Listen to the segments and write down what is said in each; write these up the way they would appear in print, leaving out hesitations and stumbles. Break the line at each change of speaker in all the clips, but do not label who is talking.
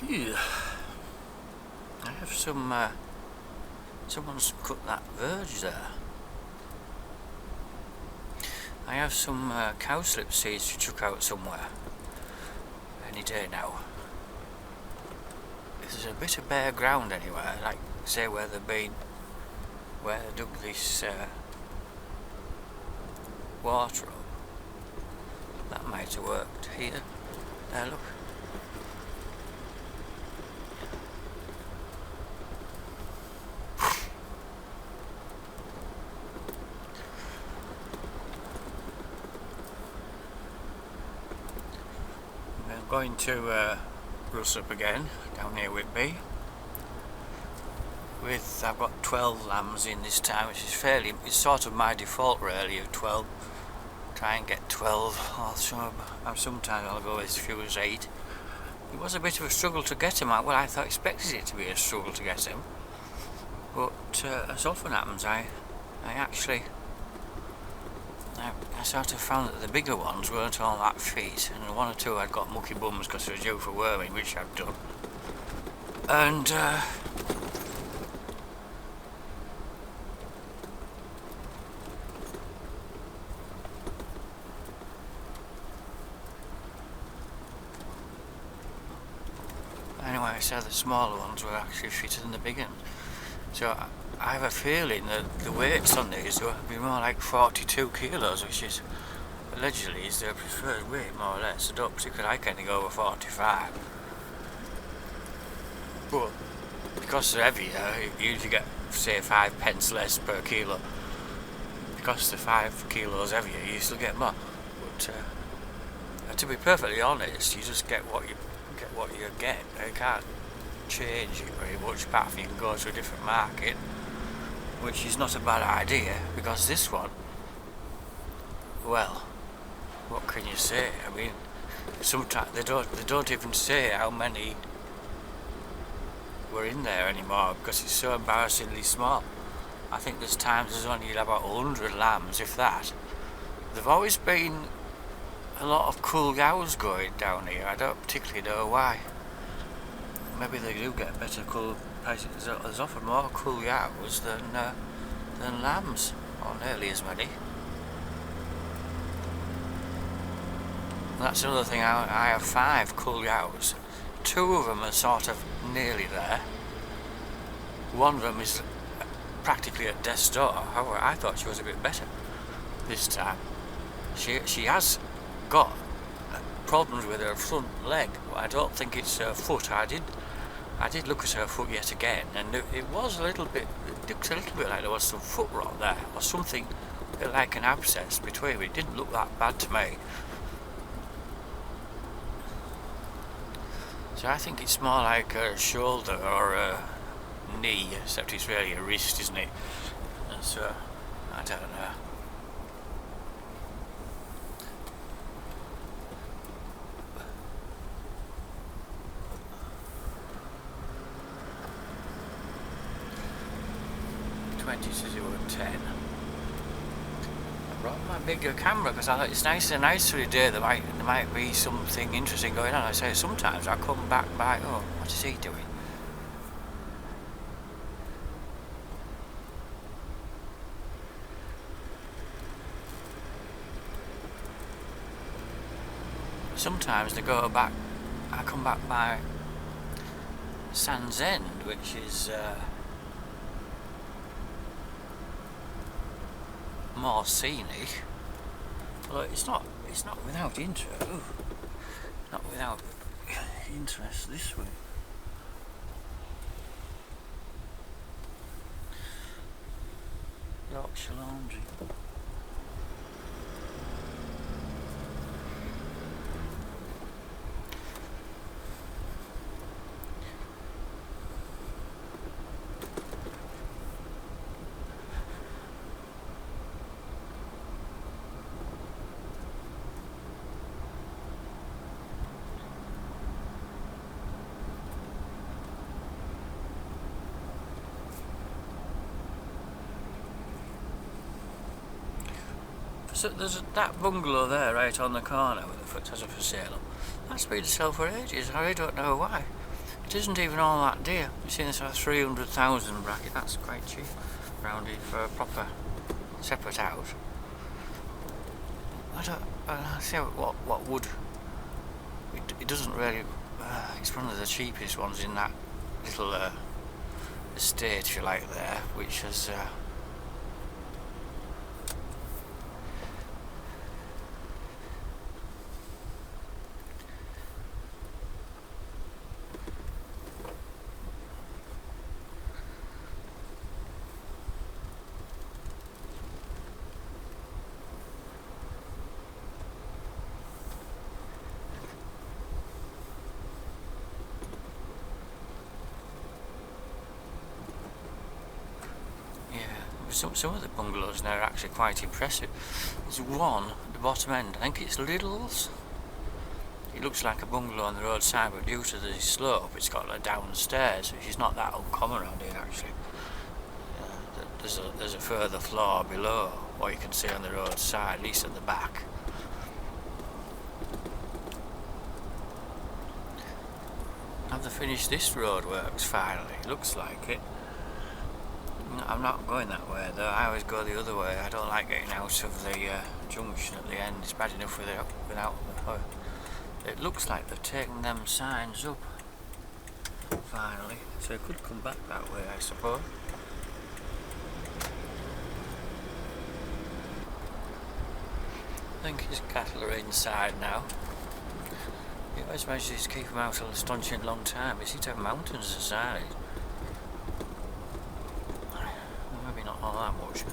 Yeah. I have some, someone's cut that verge there. I have some cowslip seeds to chuck out somewhere any day now. There's a bit of bare ground anywhere, like say where they dug this water up. That might have worked here. There, look. I'm going to Ruswarp again, down here Whitby. I've got 12 lambs in this time, which is it's sort of my default really of 12. Try and get 12, or sometimes I'll go as few as 8. It was a bit of a struggle to get them. Well, I expected it to be a struggle to get them, but as often happens, I sort of found that the bigger ones weren't all that fit, and one or two I'd got mucky bums because they were due for worming, which I've done. And anyway, I said the smaller ones were actually fitter than the bigger ones. So I have a feeling that the weights on these will be more like 42 kilos, which is allegedly is their preferred weight, more or less. I don't particularly like anything over 45. But because they're heavier, you usually get, say, 5 pence less per kilo. Because they're 5 kilos heavier, you still get more. But to be perfectly honest, you just get what you get. You can't change it very much, apart from you can go to a different market, which is not a bad idea, because this one, well, what can you say? I mean, sometimes they don't even say how many were in there anymore, because it's so embarrassingly small. I think there's times there's only about 100 lambs, if that. There've always been a lot of cool cows going down here. I don't particularly know why. Maybe they do get better cool prices. There's often more cool cows than lambs, or nearly as many. And that's another thing. I have 5 cool cows. 2 of them are sort of nearly there. One of them is practically at death's door. However, I thought she was a bit better this time. She has got problems with her front leg. I don't think it's her foot. I did look at her foot yet again, and it was a little bit. It looked a little bit like there was some foot rot there, or something a bit like an abscess between. It didn't look that bad to me. So I think it's more like a shoulder or a knee, except it's really a wrist, isn't it? And so I don't know. Says it were 10. I brought my bigger camera because I thought it's nice for a day. There might be something interesting going on. I say sometimes I come back by, oh, what is he doing? Sometimes I come back by Sand's End, which is more scenic, although it's not without interest. Not without interest this way. Yorkshire Laundry. So there's that bungalow there right on the corner with the has a for sale. That's been sold for ages. I really don't know why. It isn't even all that dear. You see this 300,000 bracket, that's quite cheap rounded for a proper separate house. I don't see what would. It doesn't really. It's one of the cheapest ones in that little estate, if you like, there, which has. Some of the bungalows now are actually quite impressive. There's one at the bottom end, I think it's Little's. It looks like a bungalow on the roadside, but due to the slope it's got a downstairs, which is not that uncommon around here actually. There's a further floor below what you can see on the roadside, at least at the back. Have they finished this roadworks finally? Looks like it. I'm not going that way though, I always go the other way. I don't like getting out of the junction at the end, it's bad enough without the It looks like they've taken them signs up finally, so it could come back that way I suppose. I think his cattle are inside now. He always manages to keep them out an astonishing long time. They seem to have mountains aside. Maybe not all that much.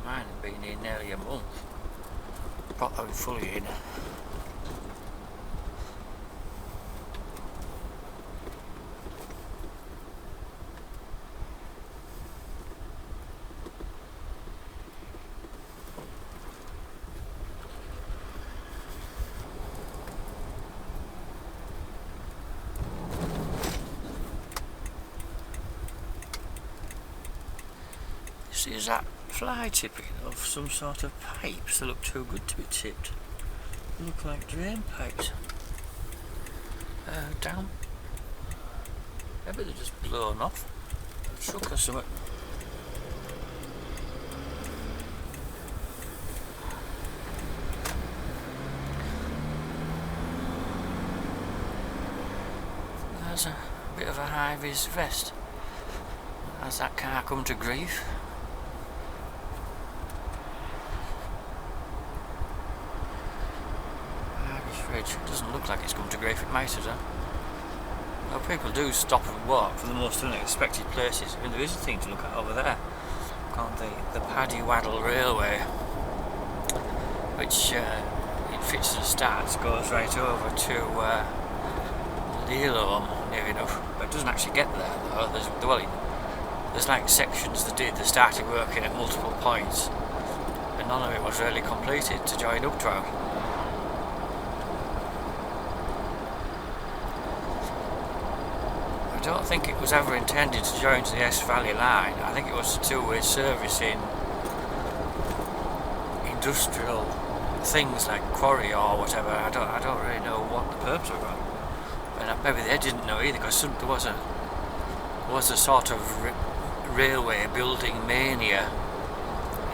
Mine have been here nearly a month. Properly fully in. Is that fly tipping of some sort of pipes that look too good to be tipped? They look like drain pipes. Down. Maybe they're just blown off. A truck or something. There's a bit of a high-vis vest. Has that car come to grief? It doesn't look like it's come to grief, it might have done. Well, people do stop and walk for the most unexpected places. I mean, there is a thing to look at over there called the Paddy Waddle Railway, which in fits and starts goes right over to Leelholm near enough, but it doesn't actually get there though. There's like sections they started working at multiple points, and none of it was really completed to join up to. I don't think it was ever intended to join to the Esk Valley line. I think it was a two-way service in industrial things like quarry or whatever. I don't really know what the purpose of it. And maybe they didn't know either, because there was a sort of railway building mania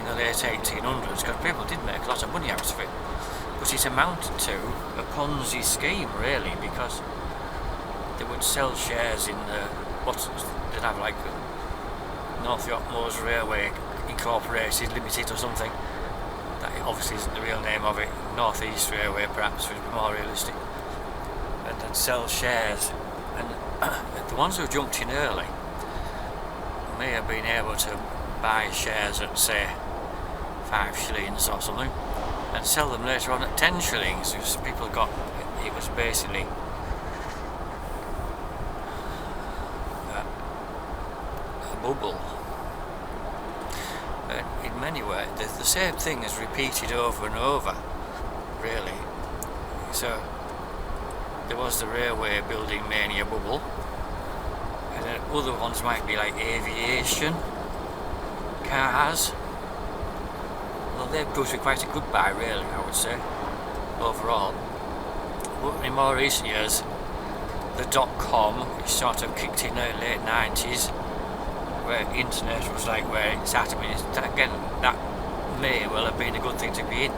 in the late 1800s, because people did make a lot of money out of it. But it amounted to a Ponzi scheme, really, because they would sell shares in they'd have like North York Moors Railway Incorporated Limited or something. That obviously isn't the real name of it. North East Railway perhaps would be more realistic. And they'd sell shares, and the ones who jumped in early may have been able to buy shares at say 5 shillings or something and sell them later on at 10 shillings because people got it was basically bubble. In many ways, the same thing is repeated over and over, really. So there was the railway building mania bubble, and then other ones might be like aviation, cars, well, they've proved to be quite a good buy, really, I would say, overall. But in more recent years, the .com, which sort of kicked in the late 90s, where internet was like where it's at. I mean, again, that may well have been a good thing to be in,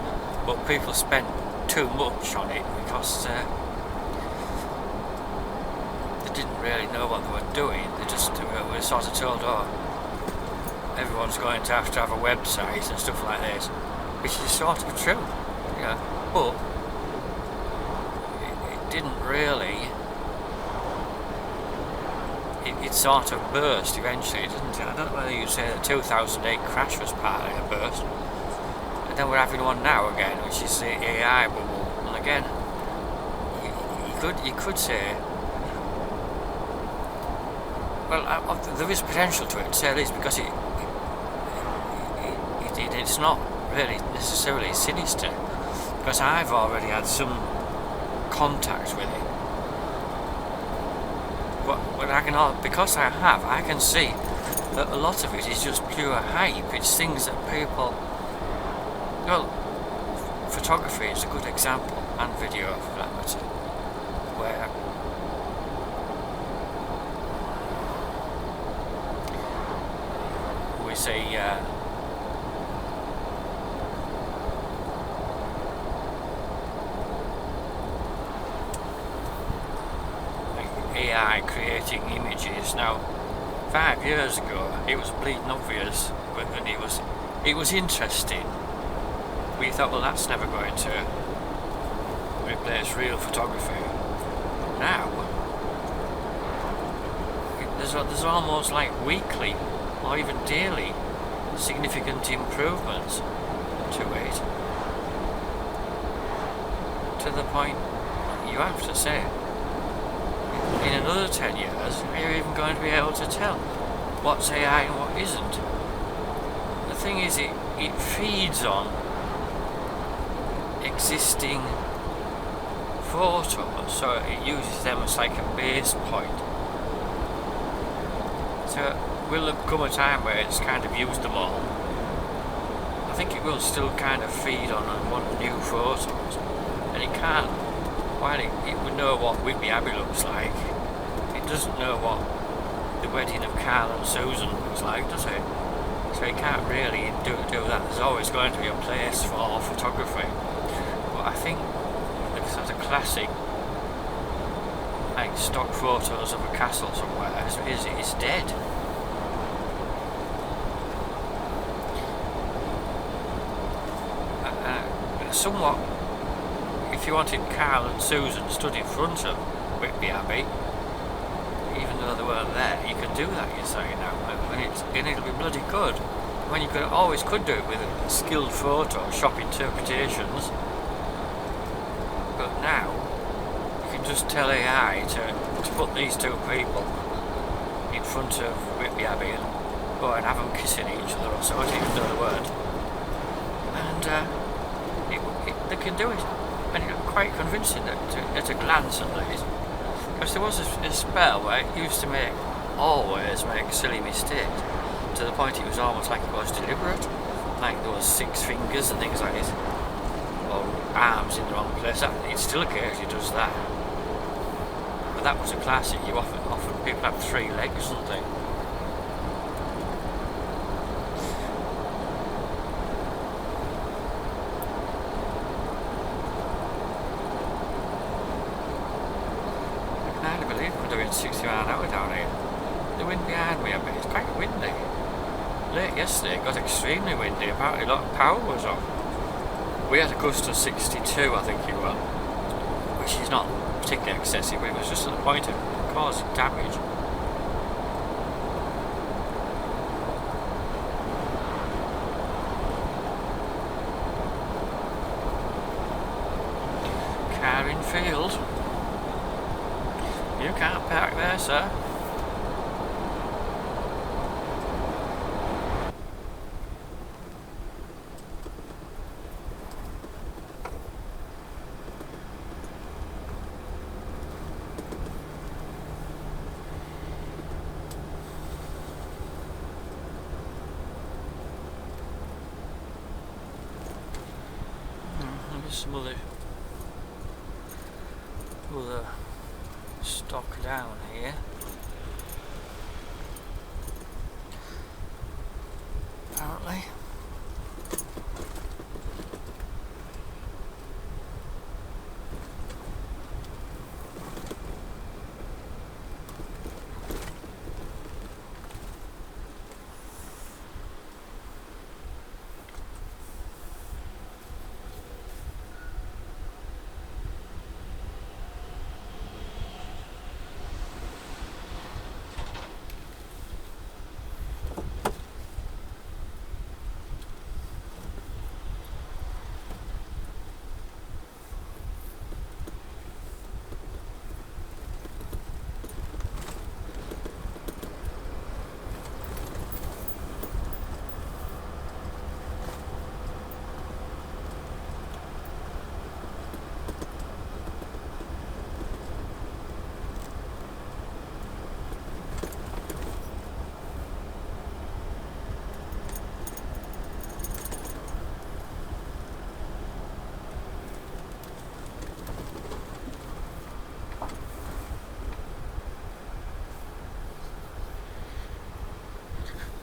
but people spent too much on it because they didn't really know what they were doing. They just were sort of told, oh, everyone's going to have a website and stuff like this, which is sort of true, but it didn't really. It sort of burst eventually, didn't it? I don't know whether you'd say the 2008 crash was partly a burst. And then we're having one now again, which is the AI bubble. And again, you could say, well, there is potential to it, to say this, because it's not really necessarily sinister, because I've already had some contact with it. But because I can see that a lot of it is just pure hype. It's things that people, well, photography is a good example, and video for that matter, where we say AI creating images. Now, 5 years ago, it was bleeding obvious, and it was interesting. We thought, well, that's never going to replace real photography. Now, there's almost like weekly or even daily significant improvements to it, to the point you have to say, in another 10 years, are you even going to be able to tell what's AI and what isn't? The thing is, it feeds on existing photos, so it uses them as like a base point. So will there come a time where it's kind of used them all? I think it will still kind of feed on and want new photos, and it can't. While it would know what Whitby Abbey looks like, it doesn't know what the wedding of Carl and Susan looks like, does it? So it can't really do that. There's always going to be a place for photography. But I think the sort of classic, like stock photos of a castle somewhere is dead. Somewhat, if you wanted Carl and Susan stood in front of Whitby Abbey, even though they weren't there, you could do that, you say, now, and it'll be bloody good. When you always could do it with a skilled Photoshop interpretations, but now you can just tell AI to put these two people in front of Whitby Abbey and go and have them kissing each other or so, I don't even know the word, and they can do it, and it's quite convincing at a glance at least. Because there was a spell where it used to always make silly mistakes, to the point it was almost like it was deliberate, like there was 6 fingers and things like this, or arms in the wrong place. It still occasionally does that, but that was a classic. You often people have 3 legs and things. I can't believe we're doing 60 miles an hour down here. The wind behind me, I bet it's quite windy. Late yesterday it got extremely windy, apparently a lot of power was off. We had a gust of 62, I think it was, which is not particularly excessive, but it was just at the point of causing damage. Car in field. You can't park there, sir. some other stock down here. Apparently.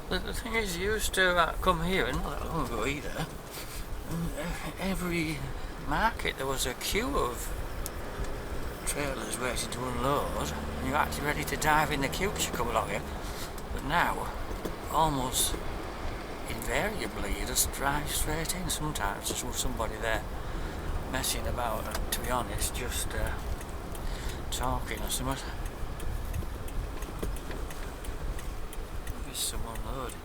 The thing is, you used to come here, and not that long ago either, and every market there was a queue of trailers waiting to unload, and you're actually ready to dive in the queue as you come along here. But now, almost invariably, you just drive straight in. Sometimes just with somebody there messing about, and to be honest, just talking or something. There's some unloading.